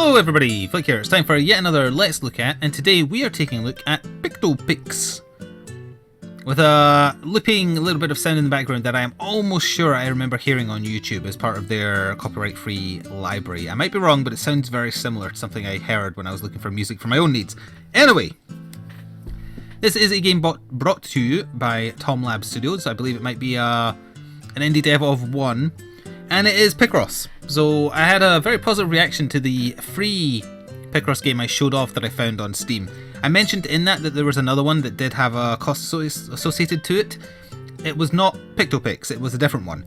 Hello everybody, Flick here. It's time for yet another Let's Look At, and today we are taking a look at Pictopix. With a looping little bit of sound in the background that I am almost sure I remember hearing on YouTube as part of their copyright-free library. I might be wrong, but it sounds very similar to something I heard when I was looking for music for my own needs. Anyway, this is a game brought to you by Tom Lab Studios. I believe it might be an indie dev of one. And it is Picross. So I had a very positive reaction to the free Picross game I showed off that I found on Steam. I mentioned in that there was another one that did have a cost associated to it. It was not Pictopix, it was a different one.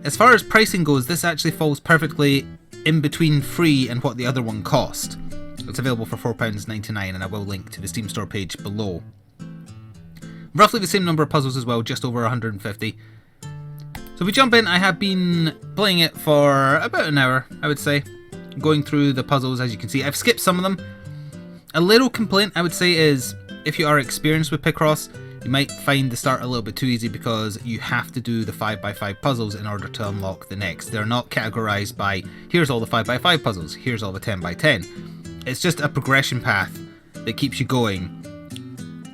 As far as pricing goes, this actually falls perfectly in between free and what the other one cost. It's available for £4.99 and I will link to the Steam store page below. Roughly the same number of puzzles as well, just over 150. So we jump in. I have been playing it for about an hour, I would say. Going through the puzzles, as you can see. I've skipped some of them. A little complaint I would say is, if you are experienced with Picross, you might find the start a little bit too easy because you have to do the 5x5 puzzles in order to unlock the next. They're not categorized by, here's all the 5x5 puzzles, here's all the 10x10. It's just a progression path that keeps you going.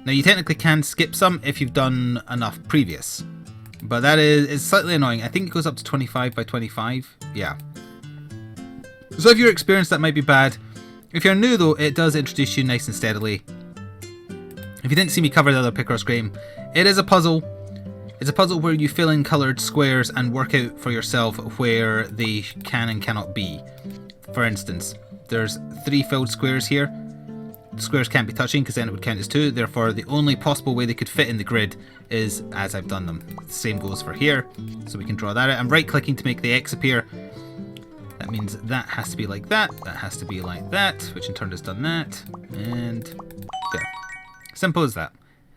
Now you technically can skip some if you've done enough previous. But that is slightly annoying. I think it goes up to 25x25. Yeah. So if you're experienced, that might be bad. If you're new though, it does introduce you nice and steadily. If you didn't see me cover the other Picross game, it is a puzzle. It's a puzzle where you fill in coloured squares and work out for yourself where they can and cannot be. For instance, there's 3 filled squares here. The squares can't be touching because then it would count as 2, therefore the only possible way they could fit in the grid is as I've done them. The same goes for here, so we can draw that out. I'm right clicking to make the X appear. That means that has to be like that has to be like that, which in turn has done that, and there. Simple as that.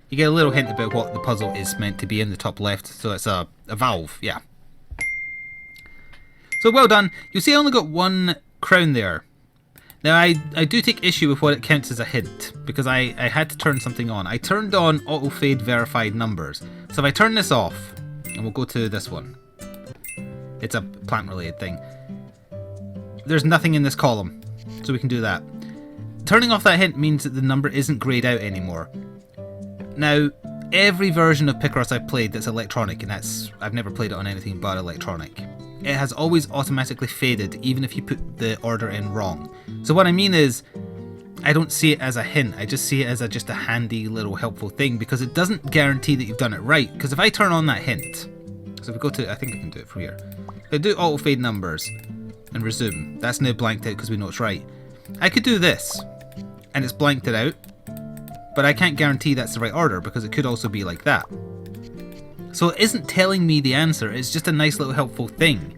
You get a little hint about what the puzzle is meant to be in the top left, so it's a valve, yeah. So well done. You'll see I only got 1 crown there. Now I do take issue with what it counts as a hint, because I had to turn something on. I turned on auto fade verified numbers. So if I turn this off, and we'll go to this one. It's a plant related thing. There's nothing in this column, so we can do that. Turning off that hint means that the number isn't greyed out anymore. Now, every version of Picross I've played that's electronic, and I've never played it on anything but electronic, it has always automatically faded even if you put the order in wrong. So what I mean is, I don't see it as a hint, I just see it as just a handy little helpful thing because it doesn't guarantee that you've done it right. Because if I turn on that hint, so if we go to, I think I can do it from here. If I do auto fade numbers and resume, that's now blanked out because we know it's right. I could do this and it's blanked it out, but I can't guarantee that's the right order because it could also be like that. So it isn't telling me the answer, it's just a nice little helpful thing.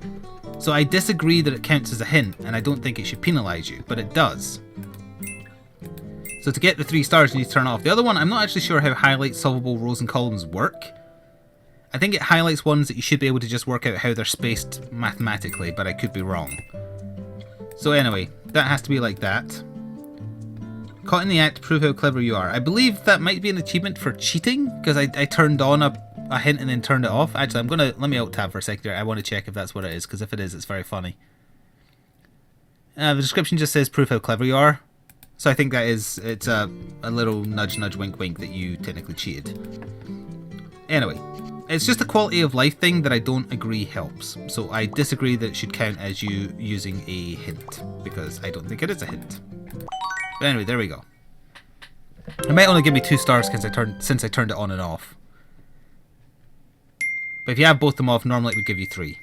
So I disagree that it counts as a hint, and I don't think it should penalise you, but it does. So to get the 3 stars you need to turn off. The other one, I'm not actually sure how highlight solvable rows and columns work. I think it highlights ones that you should be able to just work out how they're spaced mathematically, but I could be wrong. So anyway, that has to be like that. Caught in the act to prove how clever you are. I believe that might be an achievement for cheating, because I turned on a hint and then turned it off. Actually, let me alt tab for a second here. I want to check if that's what it is, because if it is, it's very funny. The description just says prove how clever you are. So I think that it's a little nudge nudge wink wink that you technically cheated. Anyway, it's just a quality of life thing that I don't agree helps. So I disagree that it should count as you using a hint, because I don't think it is a hint. But anyway, there we go. It might only give me 2 stars since I turned it on and off. But if you have both them off, normally it would give you 3.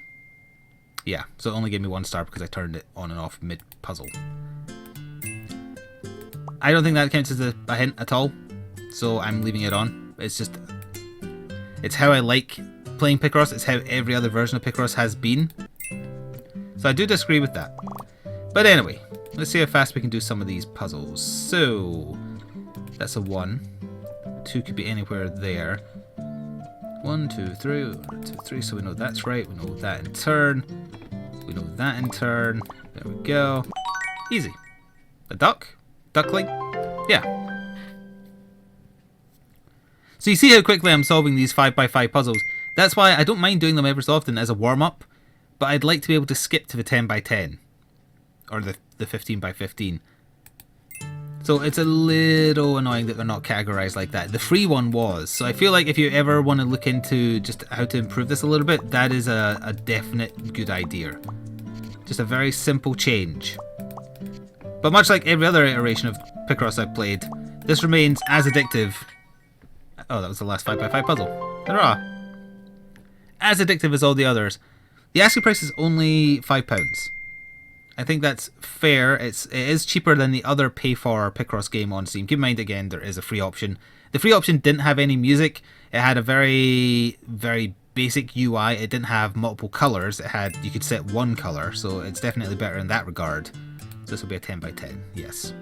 Yeah, so it only gave me 1 star because I turned it on and off mid-puzzle. I don't think that counts as a hint at all, so I'm leaving it on. It's how I like playing Picross, it's how every other version of Picross has been. So I do disagree with that. But anyway, let's see how fast we can do some of these puzzles. So, that's a 1. 2 could be anywhere there. 1, 2, 3, 1, 2, 3, so we know that's right, we know that in turn, we know that in turn, there we go. Easy. A duck? Duckling? Yeah. So you see how quickly I'm solving these 5x5 puzzles. That's why I don't mind doing them every so often as a warm-up, but I'd like to be able to skip to the 10x10. or the 15 by 15. So it's a little annoying that they're not categorized like that. The free one was. So I feel like if you ever want to look into just how to improve this a little bit, that is a definite good idea. Just a very simple change. But much like every other iteration of Picross I've played, this remains as addictive. Oh, that was the last 5x5 puzzle. Hurrah! As addictive as all the others. The asking price is only £5. I think that's fair. It is cheaper than the other pay-for Picross game on Steam. Keep in mind, again, there is a free option. The free option didn't have any music. It had a very, very basic UI. It didn't have multiple colours. You could set one colour, so it's definitely better in that regard. So this will be a 10 by 10, yes.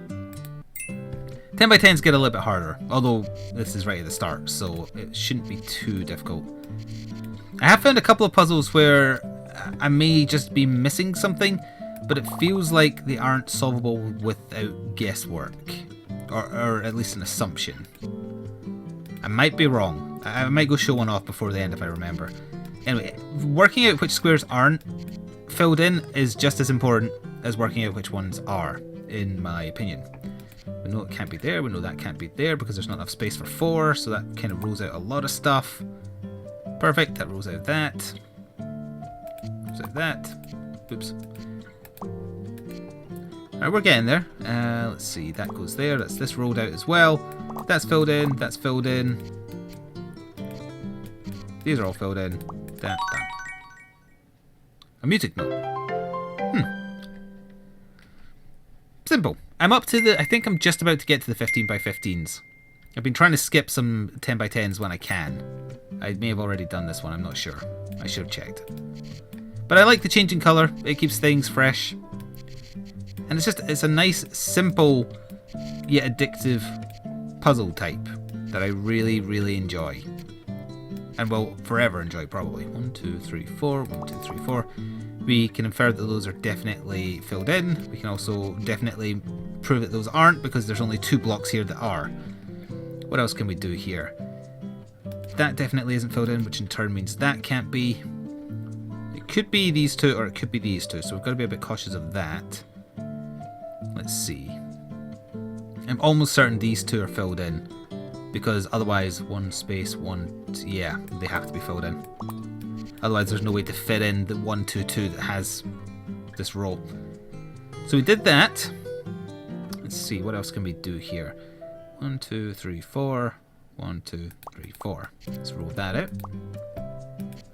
10 by 10s get a little bit harder, although this is right at the start, so it shouldn't be too difficult. I have found a couple of puzzles where I may just be missing something, but it feels like they aren't solvable without guesswork, or at least an assumption. I might be wrong. I might go show one off before the end if I remember. Anyway, working out which squares aren't filled in is just as important as working out which ones are, in my opinion. We know it can't be there, we know that can't be there because there's not enough space for 4, so that kind of rules out a lot of stuff. Perfect, that rules out that. Rules out that. Oops. Alright, we're getting there. Let's see, that goes there, that's this rolled out as well. That's filled in, that's filled in. These are all filled in. That, done. A music note. Simple. I'm up to I think I'm just about to get to the 15 by 15s. I've been trying to skip some 10 by 10s when I can. I may have already done this one, I'm not sure. I should have checked. But I like the changing colour, it keeps things fresh. And it's a nice, simple, yet addictive puzzle type that I really, really enjoy. And will forever enjoy, probably. 1, 2, 3, 4, 1, 2, 3, 4. We can infer that those are definitely filled in. We can also definitely prove that those aren't because there's only 2 blocks here that are. What else can we do here? That definitely isn't filled in, which in turn means that can't be. It could be these 2 or it could be these 2, so we've got to be a bit cautious of that. Let's see. I'm almost certain these 2 are filled in because otherwise 1 space, 1, yeah, they have to be filled in. Otherwise there's no way to fit in the 1, 2, 2 that has this row. So we did that. Let's see, what else can we do here? 1, 2, 3, 4. 1, 2, 3, 4. Let's roll that out.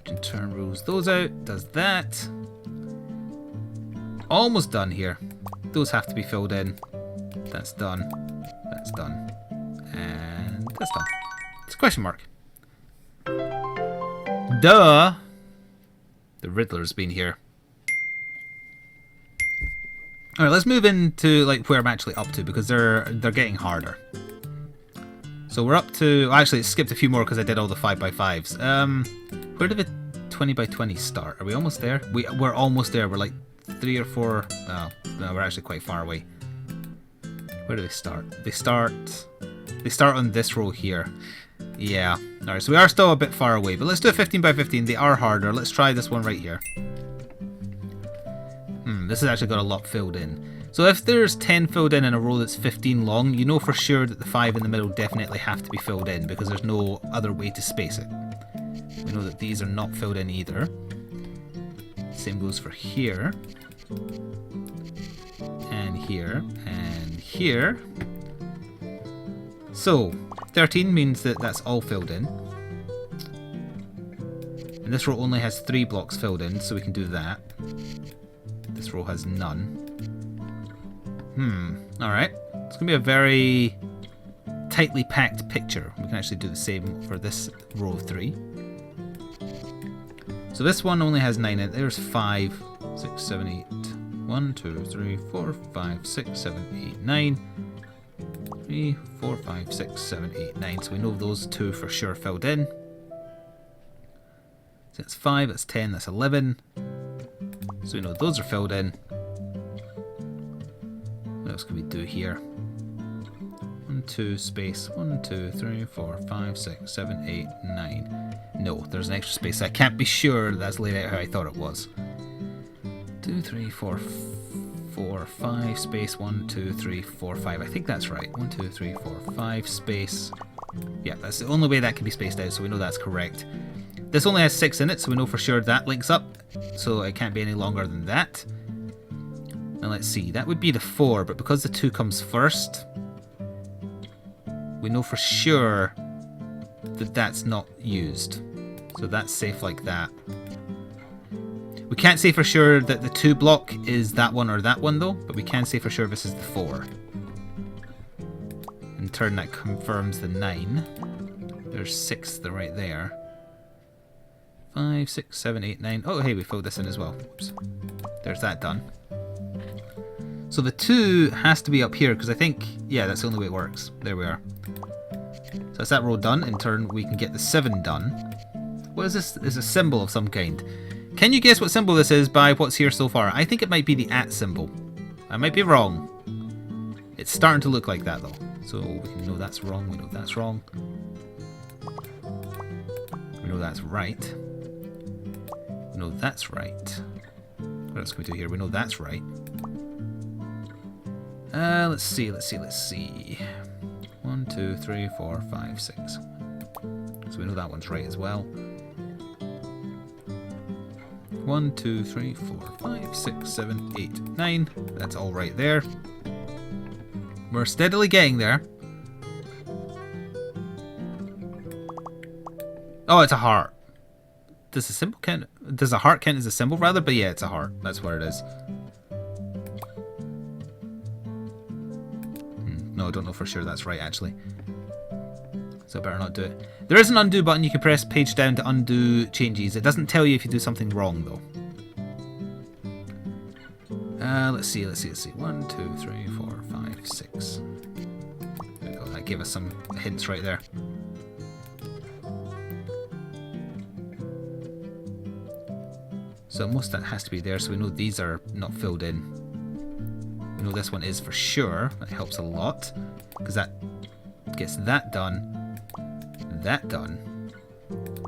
Which in turn rolls those out, does that. Almost done here. Those have to be filled in. That's done. That's done. And that's done. It's a question mark. Duh! The Riddler's been here. Alright, let's move into like where I'm actually up to because they're getting harder. So we're up to... Actually, it skipped a few more because I did all the 5x5s. Where did the 20 by 20 start? Are we almost there? We're almost there. We're like 3 or 4... Oh, no, we're actually quite far away. Where do they start? They start on this row here. Yeah. Alright, so we are still a bit far away. But let's do a 15 by 15. They are harder. Let's try this one right here. This has actually got a lot filled in. So if there's 10 filled in a row that's 15 long, you know for sure that the 5 in the middle definitely have to be filled in because there's no other way to space it. We know that these are not filled in either. Same goes for here. And here. And here. So, 13 means that that's all filled in. And this row only has 3 blocks filled in, so we can do that. This row has none. Alright. It's going to be a very tightly packed picture. We can actually do the same for this row of 3. So this one only has 9 in it. There's 5, 6, 7, 8. 1, 2, 3, 4, 5, 6, 7, 8, 9. 3, 4, 5, 6, 7, 8, 9. So we know those 2 for sure filled in. So that's 5, that's 10, that's 11. So we know those are filled in. What else can we do here? 1, 2, space. 1, 2, 3, 4, 5, 6, 7, 8, 9. No, there's an extra space. I can't be sure that's laid out how I thought it was. 2, 3, 4, 4, 5, space 1, 2, 3, 4, 5. I think that's right. 1, 2, 3, 4, 5, space. Yeah, that's the only way that can be spaced out, so we know that's correct. This only has 6 in it, so we know for sure that links up, so it can't be any longer than that. Now let's see, that would be the 4, but because the 2 comes first, we know for sure that that's not used. So that's safe like that. We can't say for sure that the 2 block is that one or that one though, but we can say for sure this is the 4. In turn that confirms the 9. There's 6 right there. 5, 6, 7, 8, 9. Oh hey, we filled this in as well. Oops. There's that done. So the 2 has to be up here because I think, yeah, that's the only way it works. There we are. So that's that row done. In turn we can get the 7 done. What is this? It's a symbol of some kind. Can you guess what symbol this is by what's here so far? I think it might be the @ symbol. I might be wrong. It's starting to look like that though. So we can know that's wrong, we know that's wrong. We know that's right. We know that's right. What else can we do here? We know that's right. Let's see. 1, 2, 3, 4, 5, 6. So we know that one's right as well. 1, 2, 3, 4, 5, 6, 7, 8, 9. That's all right there. We're steadily getting there. Oh, it's a heart. Does a symbol count? Does a heart count as a symbol rather? But yeah, it's a heart. That's what it is. No, I don't know for sure that's right actually. So I better not do it. There is an undo button. You can press page down to undo changes. It doesn't tell you if you do something wrong though. Let's see. 1, 2, 3, 4, 5, 6. There we go. That gave us some hints right there. So most of that has to be there, so we know these are not filled in. We know this one is for sure. That helps a lot, because that gets that done, that done,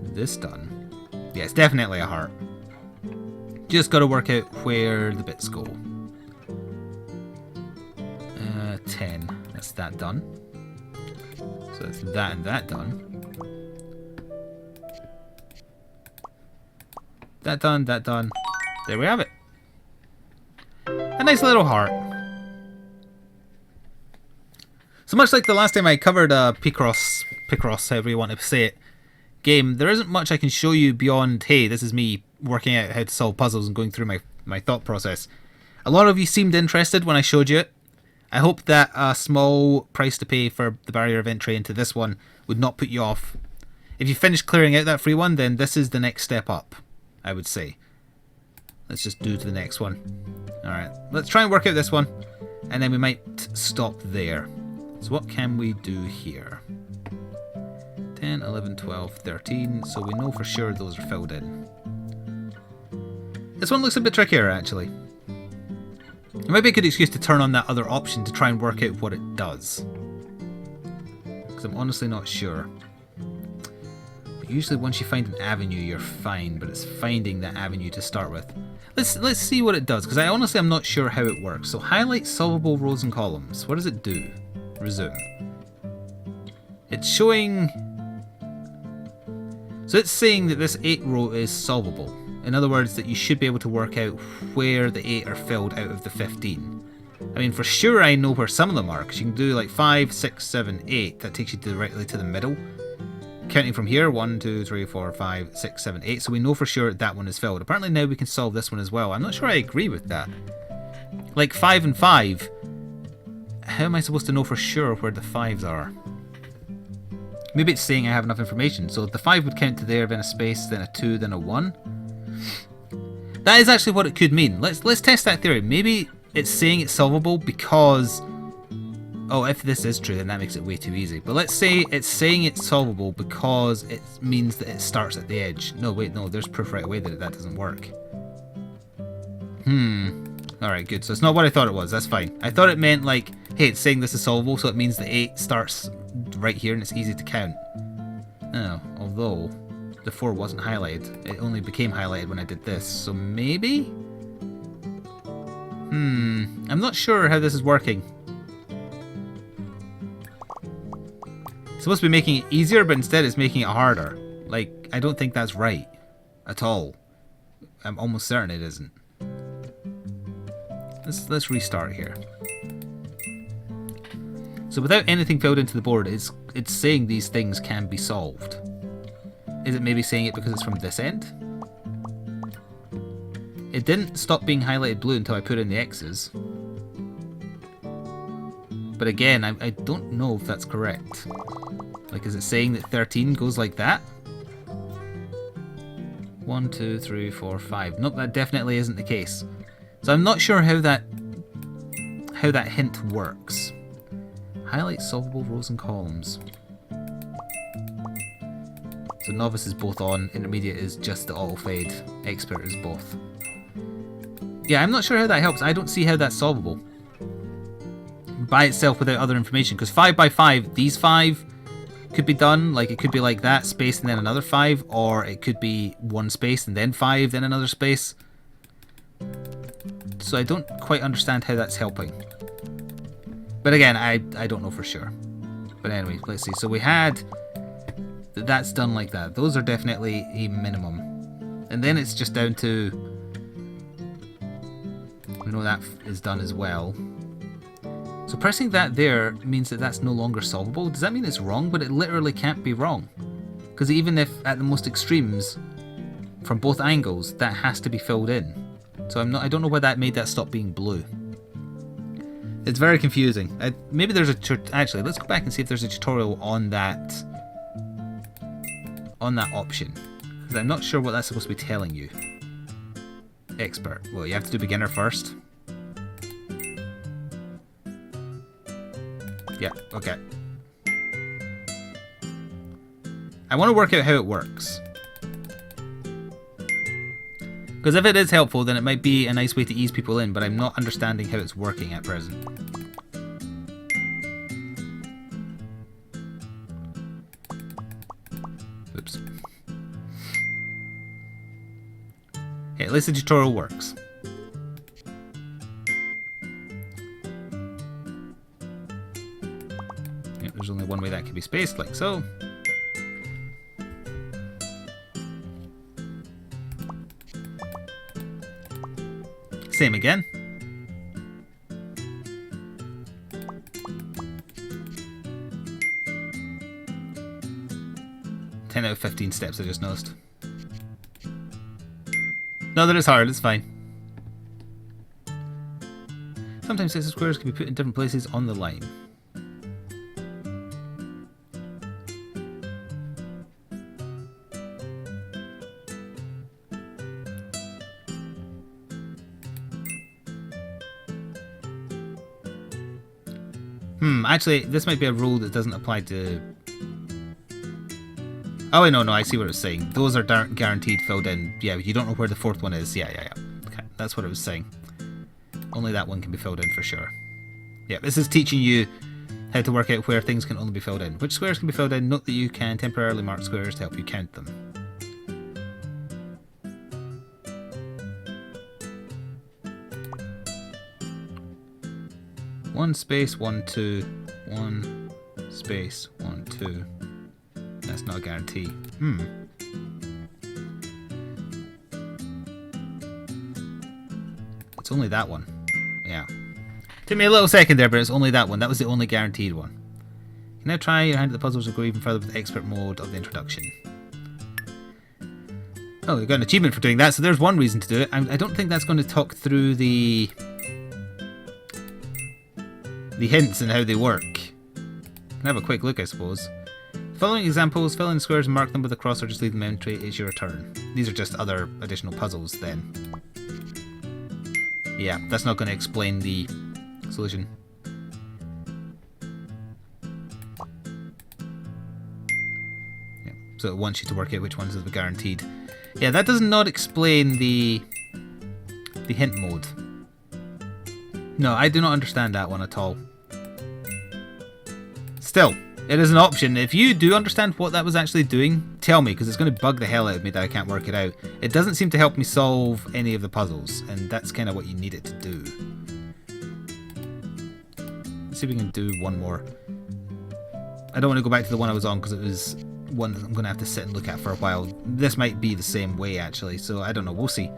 this done. Yeah, it's definitely a heart. Just got to work out where the bits go. 10. That's that done. So that's that and that done. That done, that done. There we have it. A nice little heart. So much like the last time I covered Picross, however you want to say it, game, there isn't much I can show you beyond, hey, this is me working out how to solve puzzles and going through my thought process. A lot of you seemed interested when I showed you it. I hope that a small price to pay for the barrier of entry into this one would not put you off. If you finish clearing out that free one, then this is the next step up, I would say. Let's just do to the next one. Alright, let's try and work out this one, and then we might stop there. So what can we do here? 10, 11, 12, 13, so we know for sure those are filled in. This one looks a bit trickier actually. It might be a good excuse to turn on that other option to try and work out what it does. Because I'm honestly not sure. But usually once you find an avenue you're fine, but it's finding that avenue to start with. Let's see what it does, because I honestly am not sure how it works. So highlight solvable rows and columns. What does it do? Resume. It's showing... So it's saying that this 8 row is solvable. In other words, that you should be able to work out where the 8 are filled out of the 15. I mean, for sure I know where some of them are, because you can do like 5, 6, 7, 8. That takes you directly to the middle. Counting from here, 1, 2, 3, 4, 5, 6, 7, 8. So we know for sure that one is filled. Apparently now we can solve this one as well. I'm not sure I agree with that. Like 5 and 5. How am I supposed to know for sure where the 5s are? Maybe it's saying I have enough information. So the 5 would count to there, then a space, then a 2, then a 1. That is actually what it could mean. Let's test that theory. Maybe it's saying it's solvable because... Oh, if this is true, then that makes it way too easy. But let's say it's saying it's solvable because it means that it starts at the edge. No, wait, no, there's proof right away that that doesn't work. Alright, good. So it's not what I thought it was. That's fine. I thought it meant like, hey, it's saying this is solvable, so it means the 8 starts right here and it's easy to count. Oh, although the 4 wasn't highlighted. It only became highlighted when I did this. So maybe? I'm not sure how this is working. It's supposed to be making it easier, but instead it's making it harder. Like, I don't think that's right. At all. I'm almost certain it isn't. Let's restart here. So without anything filled into the board, it's saying these things can be solved. Is it maybe saying it because it's from this end? It didn't stop being highlighted blue until I put in the X's. But again, I don't know if that's correct. Like, is it saying that 13 goes like that? 1, 2, 3, 4, 5. Nope, that definitely isn't the case. So I'm not sure how that hint works. Highlight solvable rows and columns. So novice is both on, intermediate is just the auto fade, expert is both. Yeah, I'm not sure how that helps. I don't see how that's solvable by itself without other information. Because 5 by 5, these 5 could be done. Like, it could be like that, space and then another 5. Or it could be one space and then 5, then another space. So I don't quite understand how that's helping. But again, I don't know for sure. But anyway, let's see. So we had... That's done like that. Those are definitely a minimum. And then it's just down to... We know that is done as well. So pressing that there means that that's no longer solvable. Does that mean it's wrong? But it literally can't be wrong. Because even if at the most extremes, from both angles, that has to be filled in. So I don't know why that made that stop being blue. It's very confusing. Maybe there's actually, let's go back and see if there's a tutorial on that option. Because I'm not sure what that's supposed to be telling you. Expert. Well, you have to do beginner first. Yeah, okay. I want to work out how it works. Because if it is helpful, then it might be a nice way to ease people in, but I'm not understanding how it's working at present. Oops. Okay, at least the tutorial works. Yep, there's only one way that can be spaced, like so. Same again. 10 out of 15 steps, I just noticed. No, that is hard, it's fine. Sometimes sets of squares can be put in different places on the line. Actually, this might be a rule that doesn't apply to... Oh, wait, no, I see what it's saying. Those are guaranteed filled in. Yeah, you don't know where the fourth one is. Yeah. Okay, that's what it was saying. Only that one can be filled in for sure. Yeah, this is teaching you how to work out where things can only be filled in. Which squares can be filled in? Note that you can temporarily mark squares to help you count them. One space, 1, 2, 1 space, 1, 2. That's not a guarantee. It's only that one. Yeah. Took me a little second there, but it's only that one. That was the only guaranteed one. You can now try your hand at the puzzles or go even further with the expert mode of the introduction. Oh, we got an achievement for doing that, so there's one reason to do it. I don't think that's going to talk through the hints and how they work. Can have a quick look, I suppose. Following examples, fill in squares and mark them with a cross or just leave them empty. It's your turn. These are just other additional puzzles then. Yeah, that's not going to explain the solution. Yeah, so it wants you to work out which ones are the guaranteed. Yeah, that does not explain the hint mode. No, I do not understand that one at all. Still, It is an option. If you do understand what that was actually doing, tell me, because it's going to bug the hell out of me that I can't work it out. It doesn't seem to help me solve any of the puzzles, and that's kind of what you need it to do. Let's see if we can do one more. I don't want to go back to the one I was on because it was one that I'm going to have to sit and look at for a while. This might be the same way, actually, so I don't know. We'll see.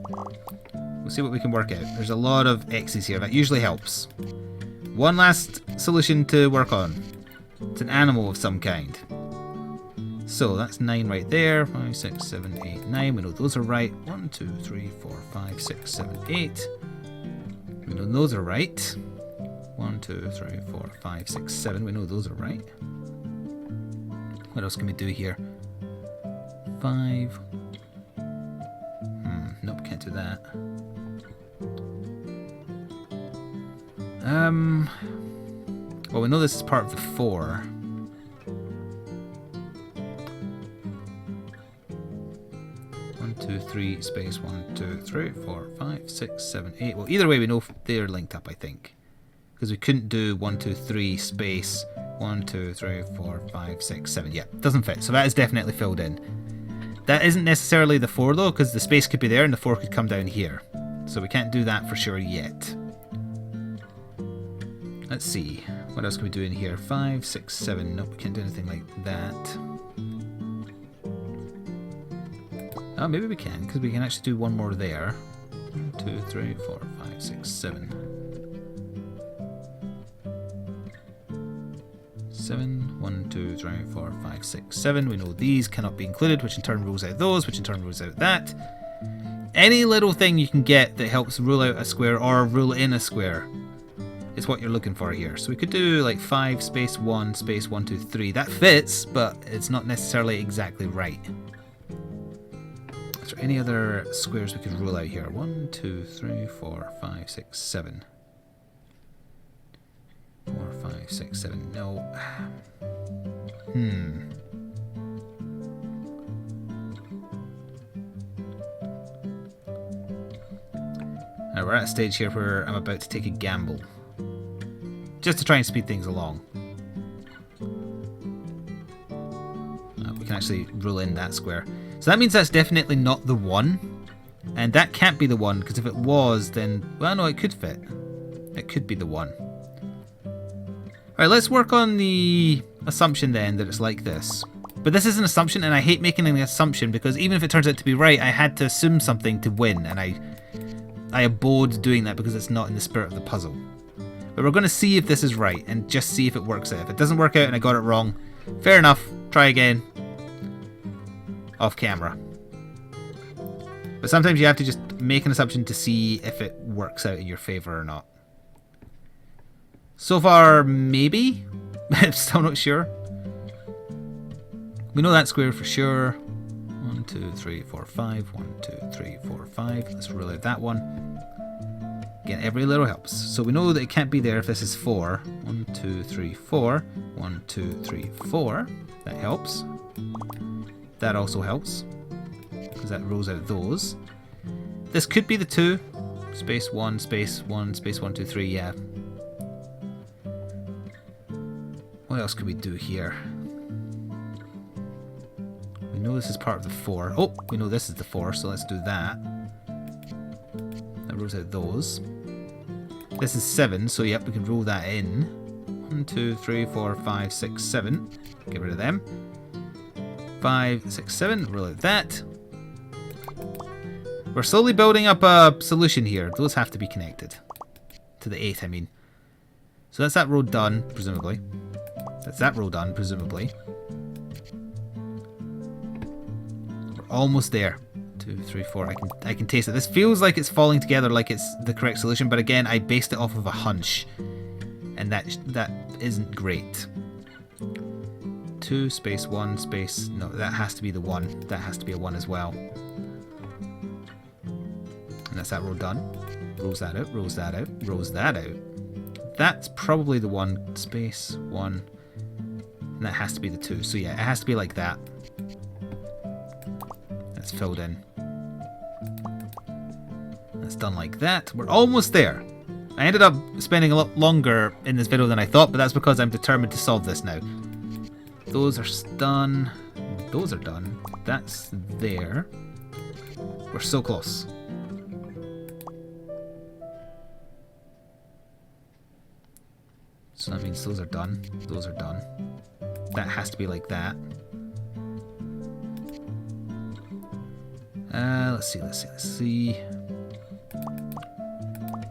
We'll see what we can work out. There's a lot of X's here. That usually helps. One last solution to work on. It's an animal of some kind. So that's 9 right there. 5, 6, 7, 8, 9. We know those are right. 1, 2, 3, 4, 5, 6, 7, 8. We know those are right. 1, 2, 3, 4, 5, 6, 7. We know those are right. What else can we do here? 5. Nope, can't do that. Well, we know this is part of the 4. One, 2, 3, space 1, 2, 3, 4, 5, 6, 7, 8. Well, either way, we know they're linked up, I think. Because we couldn't do 1, 2, 3, space 1, 2, 3, 4, 5, 6, 7. Yeah, doesn't fit. So that is definitely filled in. That isn't necessarily the 4 though, because the space could be there and the 4 could come down here. So we can't do that for sure yet. Let's see. What else can we do in here? 5, 6, 7. Nope, we can't do anything like that. Oh, maybe we can, because we can actually do one more there. 1, 2, 3, 4, 5, 6, 7. 7. 1, 2, 3, 4, 5, 6, 7. We know these cannot be included, which in turn rules out those, which in turn rules out that. Any little thing you can get that helps rule out a square or rule in a square is what you're looking for here. So we could do like 5 space 1 space 1, 2, 3. That fits, but it's not necessarily exactly right. Is there any other squares we could rule out here? 1, 2, 3, 4, 5, 6, 7. 4, 5, 6, 7. No. Now we're at a stage here where I'm about to take a gamble. Just to try and speed things along. We can actually rule in that square. So that means that's definitely not the 1. And that can't be the 1, because if it was, then... Well, no, it could fit. It could be the 1. Alright, let's work on the assumption then that it's like this. But this is an assumption, and I hate making an assumption, because even if it turns out to be right, I had to assume something to win, and I abhorred doing that because it's not in the spirit of the puzzle. But we're going to see if this is right, and just see if it works out. If it doesn't work out and I got it wrong, fair enough, try again. Off camera. But sometimes you have to just make an assumption to see if it works out in your favour or not. So far, maybe? I'm still not sure. We know that square for sure. 1, 2, 3, 4, 5. 1, 2, 3, 4, 5. Let's rule out that one. Again, every little helps. So we know that it can't be there if this is 4. 1, 2, 3, 4. 1, 2, 3, 4. That helps. That also helps, because that rules out those. This could be the 2. Space 1, space 1, space 1, 2, 3, yeah. What else could we do here? We know this is part of the 4. Oh, we know this is the 4, so let's do that. That rules out those. This is 7, so yep, we can rule that in. 1, 2, 3, 4, 5, 6, 7. Get rid of them. 5, 6, 7. Rule out that. We're slowly building up a solution here. Those have to be connected. To the 8, I mean. So that's that row done, presumably. That's that row done, presumably. We're almost there. 2, 3, 4. I can taste it. This feels like it's falling together like it's the correct solution, but again, I based it off of a hunch. And that isn't great. 2, space 1, space... No, that has to be the 1. That has to be a 1 as well. And that's that row done. Rolls that out, rolls that out, rolls that out. That's probably the 1. Space 1. And that has to be the 2. So yeah, it has to be like that. That's filled in. That's done like that. We're almost there. I ended up spending a lot longer in this video than I thought, but that's because I'm determined to solve this now. Those are done. Those are done. That's there. We're so close. So that means those are done. Those are done. That has to be like that. Let's see.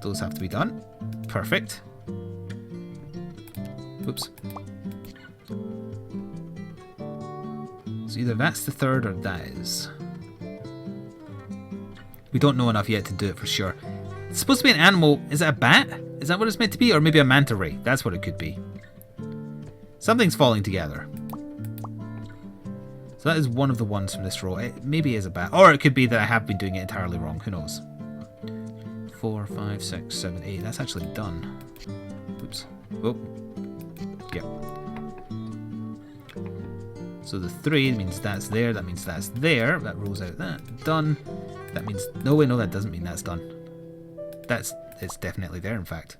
Those have to be done. Perfect. Oops. So either that's the third or that is. We don't know enough yet to do it for sure. It's supposed to be an animal. Is it a bat? Is that what it's meant to be? Or maybe a manta ray? That's what it could be. Something's falling together. So that is one of the ones from this row. It maybe is a bat. Or it could be that I have been doing it entirely wrong. Who knows? 4, 5, 6, 7, 8. That's actually done. Oops. Oh. Yep. So the 3 means that's there. That means that's there. That rolls out that. Done. That means... No, wait, no, that doesn't mean that's done. It's definitely there, in fact.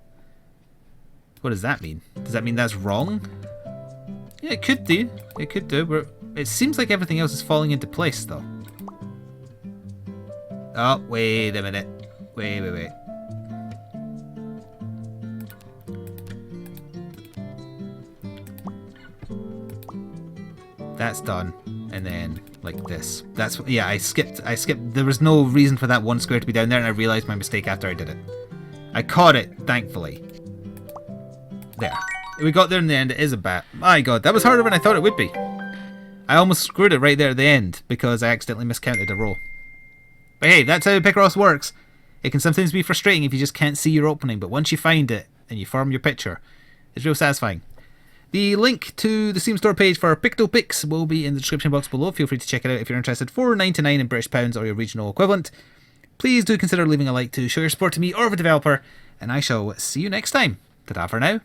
What does that mean? Does that mean that's wrong? Yeah, it could do. It could do. It seems like everything else is falling into place, though. Oh, wait a minute. Wait. That's done. And then, like this. That's... Yeah, I skipped. There was no reason for that one square to be down there, and I realized my mistake after I did it. I caught it, thankfully. There. We got there in the end. It is a bat. My god, that was harder than I thought it would be. I almost screwed it right there at the end because I accidentally miscounted a row. But hey, that's how Picross works. It can sometimes be frustrating if you just can't see your opening, but once you find it and you form your picture, it's real satisfying. The link to the Steam store page for Pictopix will be in the description box below. Feel free to check it out if you're interested. $4.99 in British pounds or your regional equivalent. Please do consider leaving a like to show your support to me or the developer, and I shall see you next time. Ta-ta for now.